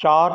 4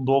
2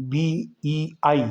BEING,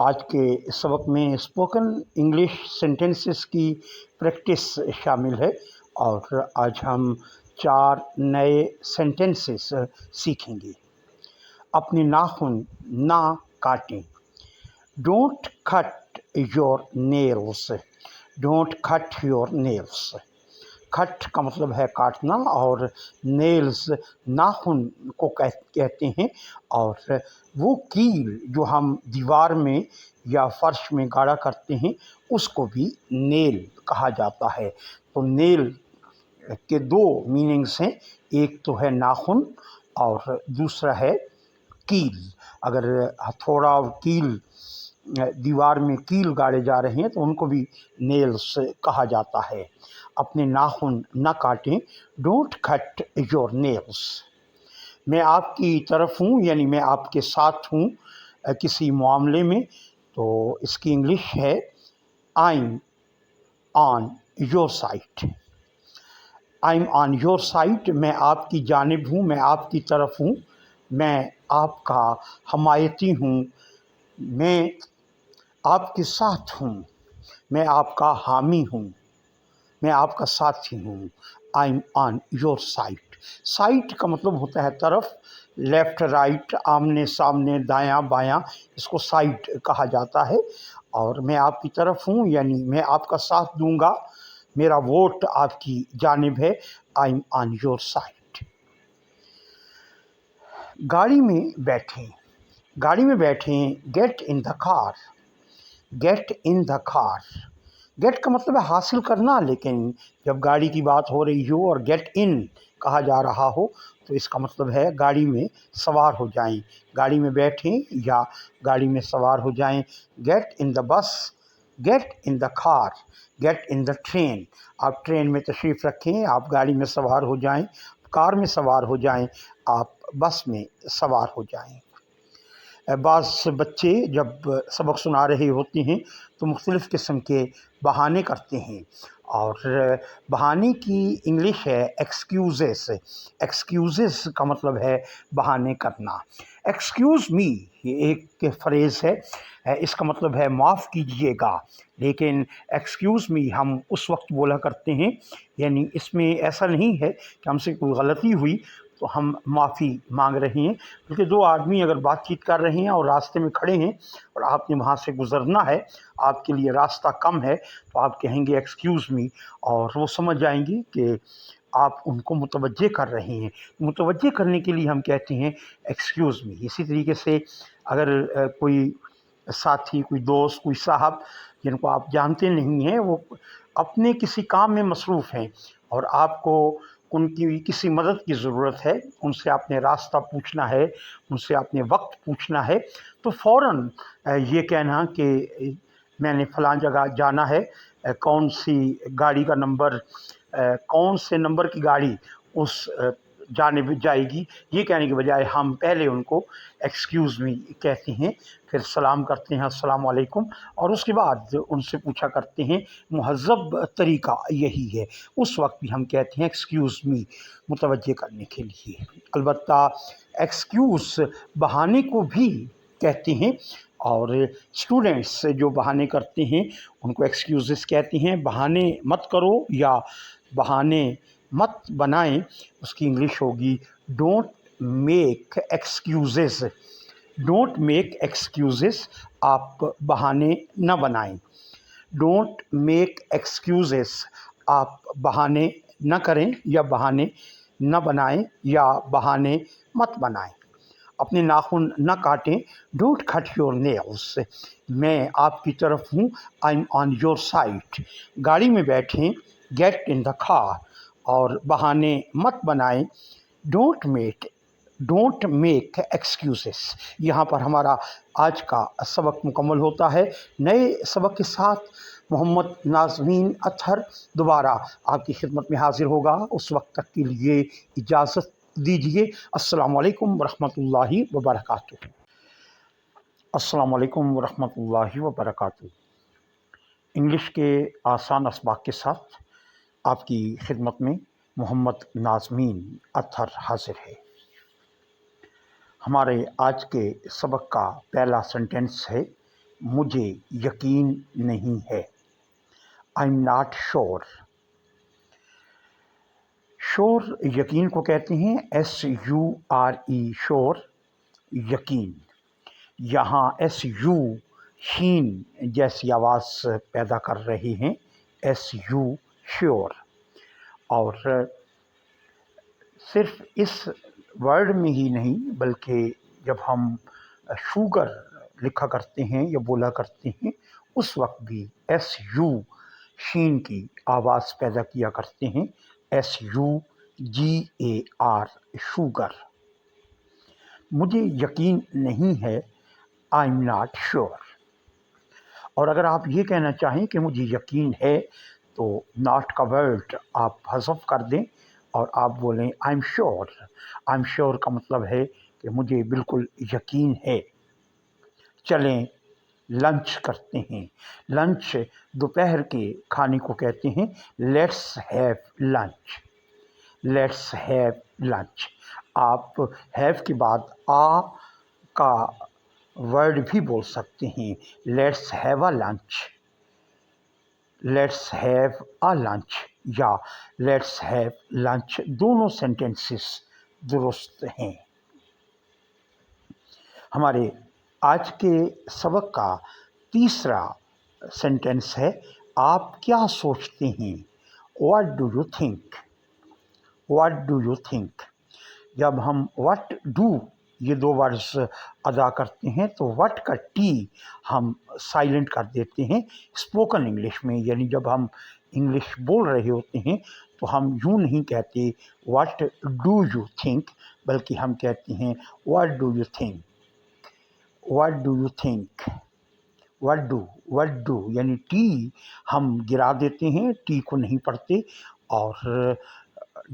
آج کے سبق میں اسپوکن انگلش سینٹنسز کی پریکٹس شامل ہے اور آج ہم 4 نئے سینٹنسز سیکھیں گے۔ اپنے ناخن نہ کاٹیں۔ Don't cut your nails. Don't cut your nails. Cut کا مطلب ہے کاٹنا اور نیلز ناخن کو کہتے ہیں، اور وہ کیل جو ہم دیوار میں یا فرش میں گاڑا کرتے ہیں اس کو بھی نیل کہا جاتا ہے۔ تو نیل کے 2 میننگس ہیں، ایک تو ہے ناخن اور دوسرا ہے کیل۔ اگر ہتھوڑا اور کیل دیوار میں کیل گاڑے جا رہے ہیں تو ان کو بھی نیلز کہا جاتا ہے۔ اپنے ناخن نہ کاٹیں۔ Don't cut your nails. میں آپ کی طرف ہوں، یعنی میں آپ کے ساتھ ہوں کسی معاملے میں، تو اس کی انگلش ہے I'm on your side. I am on your side, میں آپ کی جانب ہوں، میں آپ کی طرف ہوں، میں آپ کا حمایتی ہوں، میں آپ کے ساتھ ہوں، میں آپ کا حامی ہوں، میں آپ کا ساتھی ہوں۔ I'm on your side. Side کا مطلب ہوتا ہے طرف، لیفٹ رائٹ، آمنے سامنے، دایاں بایاں، اس کو سائڈ کہا جاتا ہے۔ اور میں آپ کی طرف ہوں، یعنی میں آپ کا ساتھ دوں گا، میرا ووٹ آپ کی جانب ہے۔ I'm on your side. گاڑی میں بیٹھیں۔ گاڑی میں بیٹھیں۔ Get in the car. Get in the car. Get کا مطلب ہے حاصل کرنا، لیکن جب گاڑی کی بات ہو رہی ہو اور گیٹ ان کہا جا رہا ہو تو اس کا مطلب ہے گاڑی میں سوار ہو جائیں، گاڑی میں بیٹھیں یا گاڑی میں سوار ہو جائیں۔ Get in the bus. Get in the car. Get in the train. آپ ٹرین میں تشریف رکھیں، آپ گاڑی میں سوار ہو جائیں، کار میں سوار ہو جائیں، آپ بس میں سوار ہو جائیں۔ بعض بچے جب سبق سنا رہے ہوتے ہیں تو مختلف قسم کے بہانے کرتے ہیں، اور بہانے کی انگلش ہے ایکسکیوزز۔ ایکسکیوزز کا مطلب ہے بہانے کرنا۔ ایکسکیوز می یہ ایک فریز ہے، اس کا مطلب ہے معاف کیجیے گا، لیکن ایکسکیوز می ہم اس وقت بولا کرتے ہیں، یعنی اس میں ایسا نہیں ہے کہ ہم سے کوئی غلطی ہوئی تو ہم معافی مانگ رہے ہیں، کیونکہ 2 آدمی اگر بات چیت کر رہے ہیں اور راستے میں کھڑے ہیں اور آپ نے وہاں سے گزرنا ہے، آپ کے لیے راستہ کم ہے، تو آپ کہیں گے ایکسکیوز می، اور وہ سمجھ جائیں گی کہ آپ ان کو متوجہ کر رہے ہیں۔ متوجہ کرنے کے لیے ہم کہتے ہیں ایکسکیوز می۔ اسی طریقے سے اگر کوئی ساتھی، کوئی دوست، کوئی صاحب جن کو آپ جانتے نہیں ہیں، وہ اپنے کسی کام میں مصروف ہیں اور آپ کو ان کی کسی مدد کی ضرورت ہے، ان سے آپ نے راستہ پوچھنا ہے، ان سے آپ نے وقت پوچھنا ہے، تو فوراً یہ کہنا کہ میں نے فلاں جگہ جانا ہے، کون سی گاڑی کا نمبر، کون سے نمبر کی گاڑی اس جانب جائے گی، یہ کہنے کے بجائے ہم پہلے ان کو ایکسکیوز می کہتے ہیں، پھر سلام کرتے ہیں السلام علیکم، اور اس کے بعد ان سے پوچھا کرتے ہیں۔ مہذب طریقہ یہی ہے، اس وقت بھی ہم کہتے ہیں ایکسکیوز می، متوجہ کرنے کے لیے۔ البتہ ایکسکیوز بہانے کو بھی کہتے ہیں، اور اسٹوڈنٹس جو بہانے کرتے ہیں ان کو ایکسکیوزز کہتے ہیں۔ بہانے مت کرو یا بہانے مت بنائیں، اس کی انگلش ہوگی don't make excuses. Don't make excuses, آپ بہانے نہ بنائیں۔ ڈونٹ میک ایکسکیوزز، آپ بہانے نہ کریں یا بہانے نہ بنائیں یا بہانے مت بنائیں۔ اپنے ناخن نہ کاٹیں۔ Don't cut your nails. میں آپ کی طرف ہوں، I'm on your side. گاڑی میں بیٹھیں، گیٹ ان دا کار، اور بہانے مت بنائیں، ڈونٹ میک ایکسکیوزز۔ یہاں پر ہمارا آج کا سبق مکمل ہوتا ہے۔ نئے سبق کے ساتھ محمد نازمین اطہر دوبارہ آپ کی خدمت میں حاضر ہوگا۔ اس وقت تک کے لیے اجازت دیجیے۔ السلام علیکم ورحمۃ اللہ وبرکاتہ۔ السلام علیکم ورحمۃ اللہ وبرکاتہ۔ انگلش کے آسان اسباق کے ساتھ آپ کی خدمت میں محمد نازمین اطہر حاضر ہے۔ ہمارے آج کے سبق کا پہلا سینٹنس ہے مجھے یقین نہیں ہے. I'm not sure. شور یقین کو کہتے ہیں SURE شور یقین. یہاں SU شین جیسی آواز پیدا کر رہے ہیں SU شور. اور صرف اس ورڈ میں ہی نہیں بلکہ جب ہم شوگر لکھا کرتے ہیں یا بولا کرتے ہیں اس وقت بھی SU شین کی آواز پیدا کیا کرتے ہیں SUGAR شوگر. مجھے یقین نہیں ہے I'm not sure. اور اگر آپ یہ کہنا چاہیں کہ مجھے یقین ہے تو ناٹ کا ورڈ آپ حذف کر دیں اور آپ بولیں I'm sure. I'm sure کا مطلب ہے کہ مجھے بالکل یقین ہے. چلیں لنچ کرتے ہیں. لنچ دوپہر کے کھانے کو کہتے ہیں let's have lunch. Let's have lunch. آپ ہیو کے بعد آ کا ورڈ بھی بول سکتے ہیں let's have a lunch. Let's have a lunch یا لیٹس ہیو لنچ دونوں سینٹینسز درست ہیں. ہمارے آج کے سبق کا تیسرا سینٹینس ہے آپ کیا سوچتے ہیں. What do you think. What do you think. جب ہم واٹ ڈو یہ دو ورڈز ادا کرتے ہیں تو وٹ کا ٹی ہم سائلنٹ کر دیتے ہیں اسپوکن انگلش میں. یعنی جب ہم انگلش بول رہے ہوتے ہیں تو ہم یوں نہیں کہتے واٹ ڈو یو تھنک بلکہ ہم کہتے ہیں what do you think. What do you think. What do یعنی ٹی ہم گرا دیتے ہیں, ٹی کو نہیں پڑھتے اور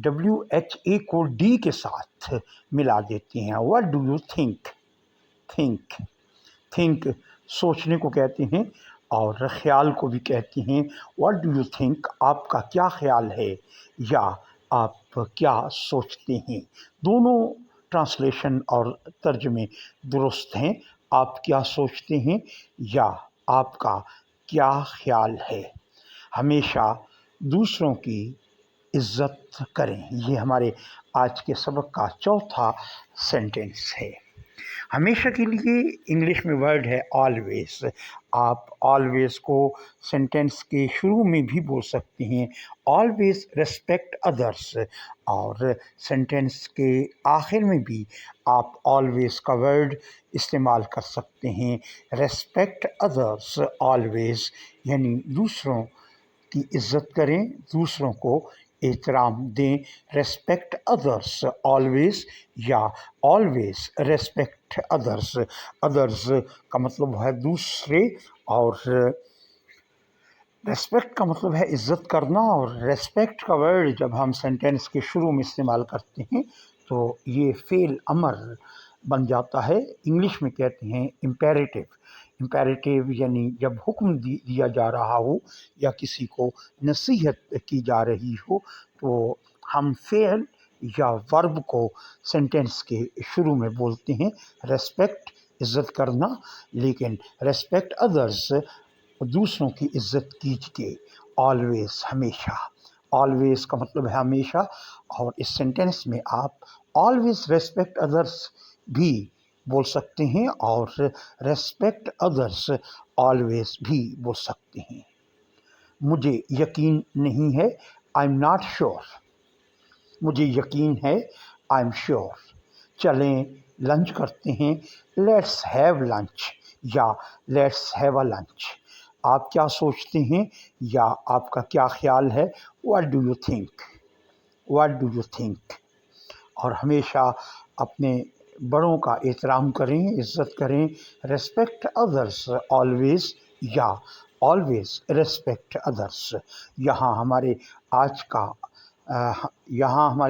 WHA کو ڈی کے ساتھ ملا دیتے ہیں. What do you think. Think سوچنے کو کہتے ہیں اور خیال کو بھی کہتے ہیں. واٹ ڈو یو تھنک آپ کا کیا خیال ہے یا آپ کیا سوچتے ہیں. دونوں ٹرانسلیشن اور ترجمے درست ہیں. آپ کیا سوچتے ہیں یا آپ کا کیا خیال ہے. ہمیشہ دوسروں کی عزت کریں. یہ ہمارے آج کے سبق کا چوتھا سینٹینس ہے. ہمیشہ کے لیے انگلش میں ورڈ ہے آلویز. آپ آلویز کو سینٹینس کے شروع میں بھی بول سکتے ہیں آلویز ریسپیکٹ ادرس, اور سینٹینس کے آخر میں بھی آپ آلویز کا ورڈ استعمال کر سکتے ہیں ریسپیکٹ ادرس آلویز. یعنی دوسروں کی عزت کریں, دوسروں کو احترام دیں. ریسپیکٹ ادرس آلویز یا آلویز ریسپیکٹ ادرس. ادرس کا مطلب ہے دوسرے اور ریسپیکٹ کا مطلب ہے عزت کرنا. اور ریسپیکٹ کا ورڈ جب ہم سینٹینس کے شروع میں استعمال کرتے ہیں تو یہ فعل امر بن جاتا ہے. انگلش میں کہتے ہیں امپیریٹیو. امپیریٹیو یعنی جب حکم دیا جا رہا ہو یا کسی کو نصیحت کی جا رہی ہو تو ہم فعل یا ورب کو سینٹینس کے شروع میں بولتے ہیں ریسپیکٹ عزت کرنا. لیکن ریسپیکٹ ادرس دوسروں کی عزت کیجیے. آلویز ہمیشہ. آلویز کا مطلب ہے ہمیشہ, اور اس سینٹینس میں آپ آلویز ریسپیکٹ ادرس بھی بول سکتے ہیں اور ریسپیکٹ ادرس آلویز بھی بول سکتے ہیں. مجھے یقین نہیں ہے آئی ایم ناٹ شیور. مجھے یقین ہے آئی ایم شیور. چلیں لنچ کرتے ہیں لیٹس ہیو لنچ یا لیٹس ہیو اے لنچ. آپ کیا سوچتے ہیں یا آپ کا کیا خیال ہے. What do you think. What do you think. اور ہمیشہ اپنے بڑوں کا احترام کریں, عزت کریں. ریسپیکٹ ادرس آلویز یا آلویز ریسپیکٹ ادرس. یہاں ہمارے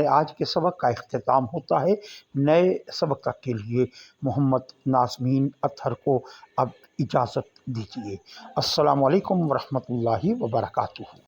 آج کے سبق کا اختتام ہوتا ہے. نئے سبق تک کے لیے محمد ناظمین اطہر کو اب اجازت دیجیے. السلام علیکم ورحمۃ اللہ وبرکاتہ.